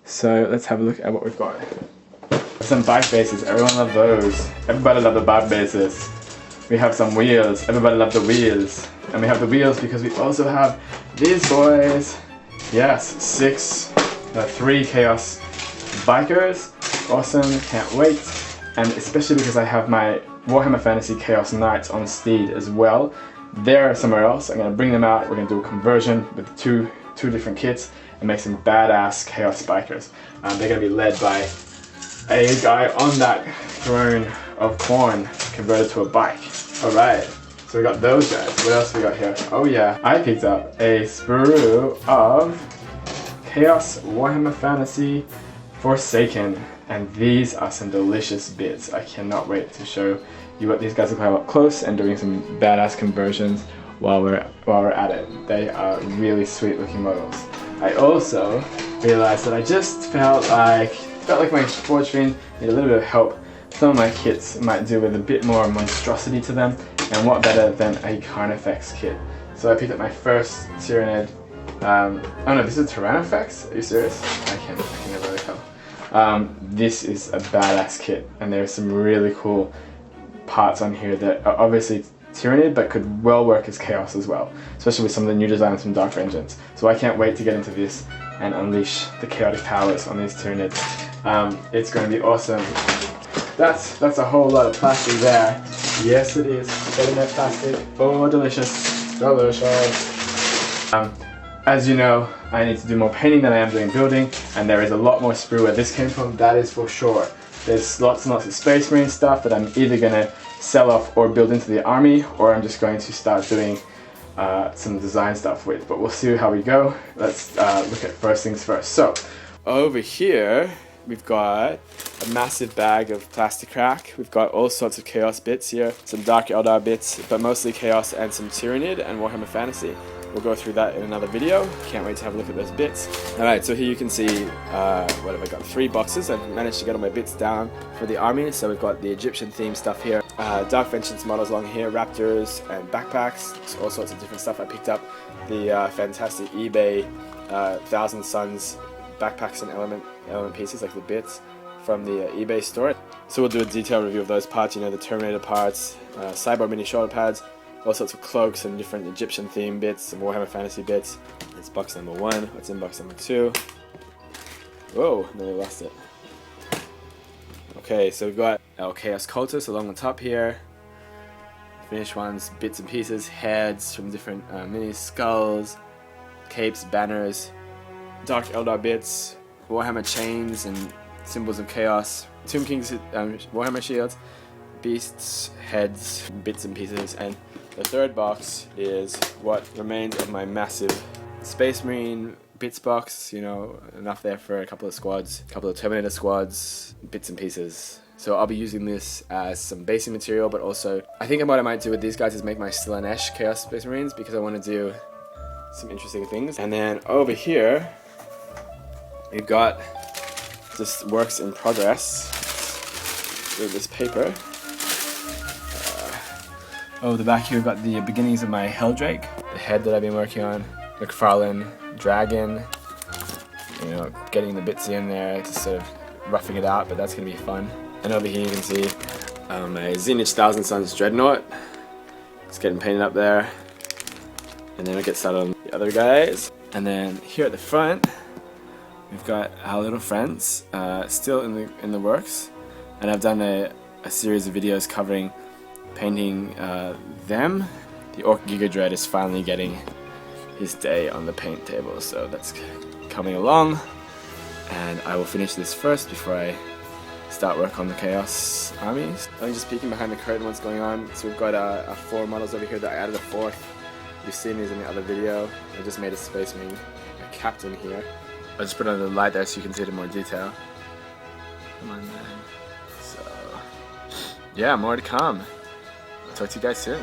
So let's have a look at what we've got. Some bike bases, everyone loves those. Everybody loves the bike bases. We have some wheels, everybody loves the wheels. And we have the wheels because we also have these boys. Yes, 3 Chaos Bikers. Awesome, can't wait. And especially because I have my Warhammer Fantasy Chaos Knights on Steed as well. They're somewhere else. I'm going to bring them out. We're going to do a conversion with two different kits and make some badass Chaos Bikers. They're going to be led by a guy on that throne of corn converted to a bike. Alright, so we got those guys. What else we got here? Oh yeah, I picked up a sprue of Chaos Warhammer Fantasy Forsaken. And these are some delicious bits. I cannot wait to show you what these guys look like up close and doing some badass conversions while we're at it. They are really sweet looking models. I also realized that I just felt like my Forge Fiend needed a little bit of help. Some of my kits might do with a bit more monstrosity to them, and what better than a Carnifex kit. So I picked up my first Tyrannid. Oh no, this is Tyrannofex? Are you serious? I can never really tell. This is a badass kit, and there's some really cool parts on here that are obviously Tyrannid, but could well work as Chaos as well, especially with some of the new designs from Dark Vengeance. So I can't wait to get into this and unleash the chaotic powers on these Tyrannids. It's going to be awesome. That's a whole lot of plastic there. Yes, it is. Better than plastic. Oh, delicious. Delicious. As you know, I need to do more painting than I am doing building, and there is a lot more sprue where this came from, that is for sure. There's lots and lots of Space Marine stuff that I'm either going to sell off or build into the army, or I'm just going to start doing some design stuff with, but we'll see how we go. Let's look at first things first. So, over here, we've got a massive bag of plastic crack. We've got all sorts of Chaos bits here, some Dark Eldar bits, but mostly Chaos and some Tyrannid and Warhammer Fantasy. We'll go through that in another video. Can't wait to have a look at those bits. Alright, so here you can see, what have I got? 3 boxes. I've managed to get all my bits down for the army. So we've got the Egyptian theme stuff here. Dark Vengeance models along here, Raptors and backpacks, all sorts of different stuff. I picked up the fantastic eBay Thousand Suns backpacks and element pieces, like the bits from the eBay store. So we'll do a detailed review of those parts, you know, the Terminator parts, Cyborg mini shoulder pads, all sorts of cloaks and different Egyptian theme bits, some Warhammer Fantasy bits. It's box number 1. What's in box number 2? Whoa, nearly lost it. Okay, so we've got our Chaos Cultists along the top here. Finished ones, bits and pieces, heads from different mini skulls, capes, banners, Dark Eldar bits, Warhammer chains and symbols of chaos, Tomb King's Warhammer shields, beasts, heads, bits and pieces, and the third box is what remains of my massive Space Marine bits box, you know, enough there for a couple of squads, a couple of Terminator squads, bits and pieces. So I'll be using this as some basing material, but also I think what I might do with these guys is make my Slanesh Chaos Space Marines, because I want to do some interesting things. And then over here we've got just works in progress with this paper. Oh, the back here we've got the beginnings of my Helldrake, the head that I've been working on, McFarlane Dragon, you know, getting the bits in there, just sort of roughing it out, but that's going to be fun. And over here you can see my Zenith Thousand Suns Dreadnought. It's getting painted up there. And then I'll get started on the other guys. And then here at the front, we've got our little friends, still in the works. And I've done a series of videos covering painting them. The Orc Giga Dread is finally getting his day on the paint table, so that's coming along. And I will finish this first before I start work on the Chaos armies. I'm just peeking behind the curtain what's going on. So we've got 4 models over here that I added a 4th. You've seen these in the other video. I just made a Space Marine, a captain here. I'll just put on the light there so you can see it in more detail. Come on, man. So, yeah, more to come. I'll talk to you guys soon.